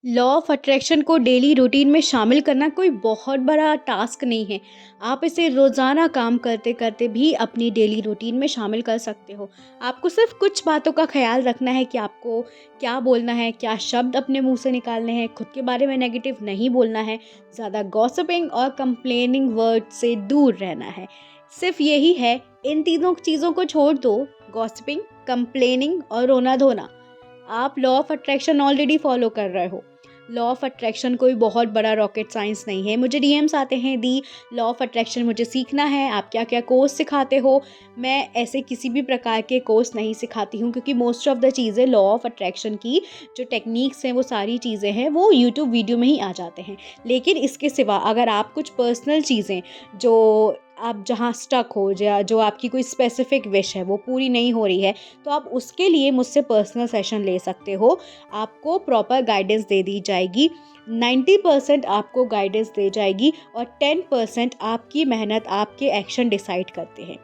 Law of attraction को daily routine में शामिल करना कोई बहुत बड़ा टास्क नहीं है। आप इसे रोज़ाना काम करते करते भी अपनी डेली रूटीन में शामिल कर सकते हो। आपको सिर्फ कुछ बातों का ख्याल रखना है कि आपको क्या बोलना है, क्या शब्द अपने मुंह से निकालने हैं, खुद के बारे में नेगेटिव नहीं बोलना है, ज़्यादा गॉसिपिंग और कंप्लेनिंग वर्ड से दूर रहना है। सिर्फ यही है, इन तीनों चीज़ों को छोड़ दो, गॉसिपिंग, कंप्लेनिंग और रोना धोना। आप law of attraction already follow कर रहे हो। लॉ ऑफ अट्रैक्शन कोई बहुत बड़ा रॉकेट साइंस नहीं है। मुझे डीएम्स आते हैं, दी लॉ ऑफ अट्रैक्शन मुझे सीखना है, आप क्या क्या कोर्स सिखाते हो। मैं ऐसे किसी भी प्रकार के कोर्स नहीं सिखाती हूँ, क्योंकि मोस्ट ऑफ द चीज़ें लॉ ऑफ अट्रैक्शन की जो टेक्निक्स हैं, वो सारी चीज़ें हैं, वो यूट्यूब वीडियो में ही आ जाते हैं। लेकिन इसके सिवा अगर आप कुछ पर्सनल चीज़ें जो आप जहाँ स्टक हो, या जो आपकी कोई स्पेसिफिक विश है वो पूरी नहीं हो रही है, तो आप उसके लिए मुझसे पर्सनल सेशन ले सकते हो। आपको प्रॉपर गाइडेंस दे दी जाएगी। 90% आपको गाइडेंस दे जाएगी और 10% आपकी मेहनत, आपके एक्शन डिसाइड करते हैं।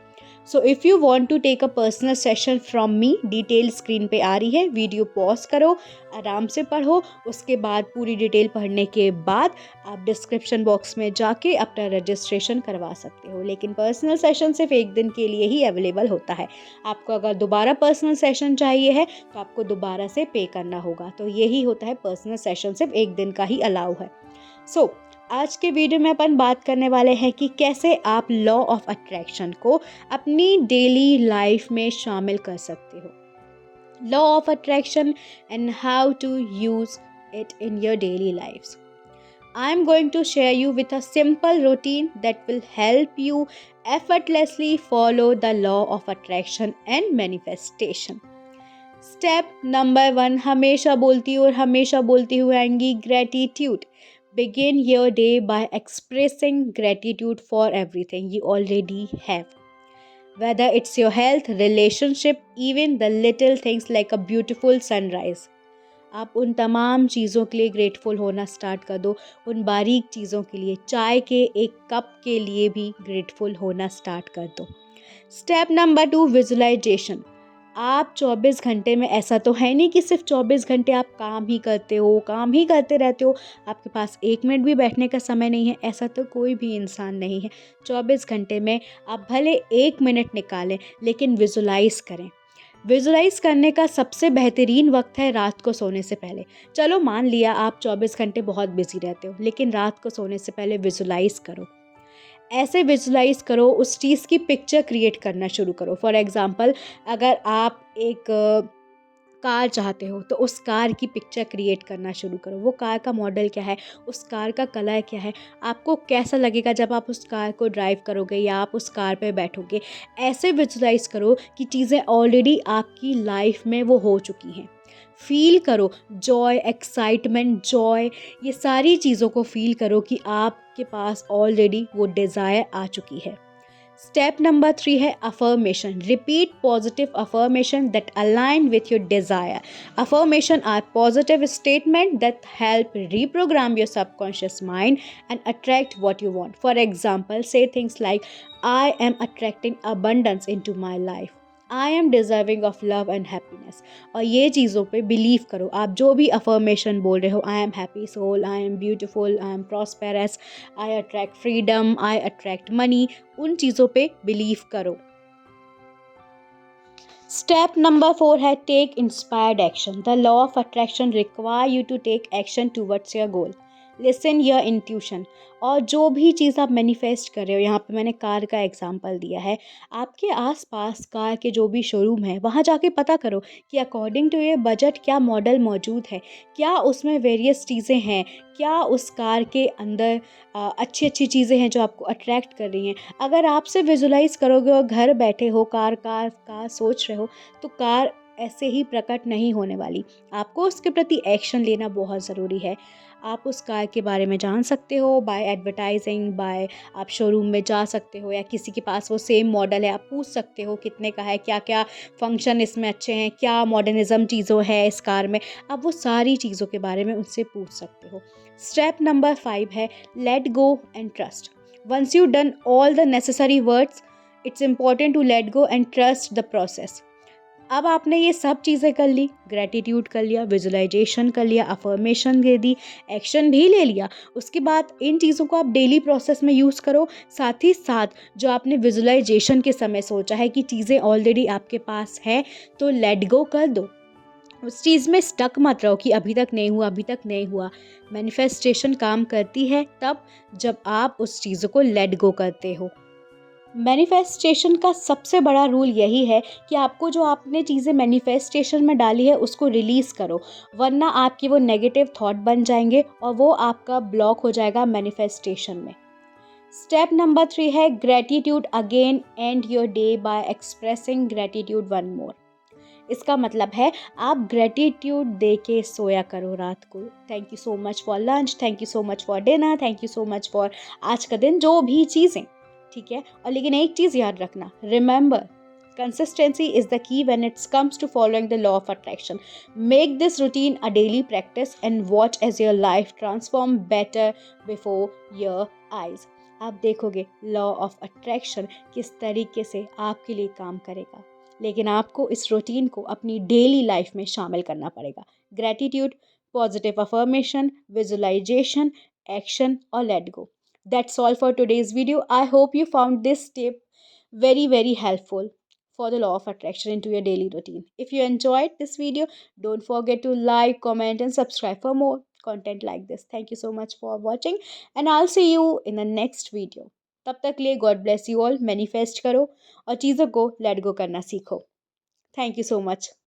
So if you want to take a personal session from me, detail screen पे आ रही है, वीडियो पॉज करो, आराम से पढ़ो। उसके बाद पूरी डिटेल पढ़ने के बाद आप डिस्क्रिप्शन बॉक्स में जाके अपना रजिस्ट्रेशन करवा सकते हो। लेकिन पर्सनल सेशन सिर्फ एक दिन के लिए ही अवेलेबल होता है। आपको अगर दोबारा पर्सनल सेशन चाहिए है तो आपको दोबारा से पे करना होगा। तो यही होता है, पर्सनल सेशन सिर्फ एक दिन का ही अलाउ है। सो आज के वीडियो में अपन बात करने वाले हैं कि कैसे आप लॉ ऑफ अट्रैक्शन को अपनी डेली लाइफ में शामिल कर सकते हो। Law of attraction and how to use it in your daily lives. I am going to share you with a simple routine that will help you effortlessly follow the law of attraction and manifestation. Step number 1, हमेशा बोलती हूँ और हमेशा बोलती हुए आएंगी, gratitude. Begin your day by expressing gratitude for everything you already have. Whether it's your health, relationship, even the little things like a beautiful sunrise. आप उन तमाम चीज़ों के लिए ग्रेटफुल होना स्टार्ट कर दो। उन बारीक चीज़ों के लिए, चाय के एक कप के लिए भी ग्रेटफुल होना स्टार्ट कर दो। Step number 2, visualisation. आप 24 घंटे में, ऐसा तो है नहीं कि सिर्फ 24 घंटे आप काम ही करते हो, काम ही करते रहते हो, आपके पास 1 मिनट भी बैठने का समय नहीं है। ऐसा तो कोई भी इंसान नहीं है। 24 घंटे में आप भले 1 मिनट निकालें, लेकिन विजुअलाइज करें। विजुअलाइज करने का सबसे बेहतरीन वक्त है रात को सोने से पहले। चलो मान लिया आप 24 घंटे बहुत बिजी रहते हो, लेकिन रात को सोने से पहले विजुअलाइज करो। ऐसे विजुअलाइज करो, उस चीज़ की पिक्चर क्रिएट करना शुरू करो। फॉर एग्जांपल, अगर आप एक कार चाहते हो तो उस कार की पिक्चर क्रिएट करना शुरू करो। वो कार का मॉडल क्या है, उस कार का कलर क्या है, आपको कैसा लगेगा जब आप उस कार को ड्राइव करोगे या आप उस कार पे बैठोगे। ऐसे विजुअलाइज करो कि चीज़ें ऑलरेडी आपकी लाइफ में वो हो चुकी हैं। फील करो जॉय, एक्साइटमेंट, जॉय, ये सारी चीज़ों को फील करो कि आपके पास ऑलरेडी वो डिज़ायर आ चुकी है। स्टेप नंबर 3 है affirmation. Repeat positive affirmation that align with your desire. Affirmation are positive statement that help reprogram your subconscious mind and attract what you want. For example, say things like, I am attracting abundance into my life. I am deserving of love and happiness. और ये चीज़ों पे believe करो। आप जो भी affirmation बोल रहे हो, I am happy soul, I am beautiful, I am prosperous, I attract freedom, I attract money, उन चीज़ों पे बिलीव करो। स्टेप नंबर 4 है take inspired action. The law of attraction require you to take action towards your goal. Listen your intuition. और जो भी चीज़ आप manifest कर रहे हो, यहाँ पे मैंने कार का एग्जांपल दिया है, आपके आसपास कार के जो भी शोरूम है, वहाँ जाके पता करो कि अकॉर्डिंग टू ये बजट क्या मॉडल मौजूद है, क्या उसमें वेरियस चीज़ें हैं, क्या उस कार के अंदर अच्छी अच्छी चीज़ें हैं जो आपको अट्रैक्ट कर रही हैं। अगर आप से विजुलाइज करोगे और घर बैठे हो कार कार कार सोच रहे हो, तो कार ऐसे ही प्रकट नहीं होने वाली। आपको उसके प्रति एक्शन लेना बहुत ज़रूरी है। आप उस कार के बारे में जान सकते हो बाय एडवर्टाइजिंग, बाय आप शोरूम में जा सकते हो, या किसी के पास वो सेम मॉडल है, आप पूछ सकते हो कितने का है, क्या क्या फंक्शन इसमें अच्छे हैं, क्या मॉडर्निज्म चीज़ों है इस कार में। आप वो सारी चीज़ों के बारे में उनसे पूछ सकते हो। स्टेप नंबर 5 है let go and trust. Once you done all the necessary words, it's important to let go and trust the process. अब आपने ये सब चीज़ें कर ली, ग्रैटिट्यूड कर लिया, विजुअलाइजेशन कर लिया, अफर्मेशन दे दी, एक्शन भी ले लिया। उसके बाद इन चीज़ों को आप डेली प्रोसेस में यूज़ करो। साथ ही साथ जो आपने विजुअलाइजेशन के समय सोचा है कि चीज़ें ऑलरेडी आपके पास है, तो लेट गो कर दो। उस चीज़ में स्टक मत रहो कि अभी तक नहीं हुआ, अभी तक नहीं हुआ। मैनिफेस्टेशन काम करती है तब जब आप उस चीज़ों को लेट गो करते हो। मैनिफेस्टेशन का सबसे बड़ा रूल यही है कि आपको जो आपने चीज़ें मैनिफेस्टेशन में डाली है उसको रिलीज़ करो, वरना आपके वो नेगेटिव थॉट बन जाएंगे और वो आपका ब्लॉक हो जाएगा मैनिफेस्टेशन में। स्टेप नंबर 3 है gratitude again, and your day bye expressing gratitude one more. इसका मतलब है आप ग्रैटिट्यूड दे के सोया करो रात को। Thank you so much for lunch, thank you so much for dinner, thank you so much for आज का दिन, जो भी चीज़ें, ठीक है। और लेकिन एक चीज़ याद रखना, remember consistency is the key when it comes to following the law of attraction. Make this routine a daily practice and watch as your life transform better before your eyes. आप देखोगे लॉ ऑफ अट्रैक्शन किस तरीके से आपके लिए काम करेगा, लेकिन आपको इस रूटीन को अपनी डेली लाइफ में शामिल करना पड़ेगा। Gratitude, positive affirmation, visualisation, action और let go. That's all for today's video. I hope you found this tip very helpful for the law of attraction into your daily routine. If you enjoyed this video, don't forget to like, comment and subscribe for more content like this. Thank you so much for watching and I'll see you in the next video. तब तक लिए God bless you all. Manifest करो और चीज़ों को let go करना सीखो। Thank you so much.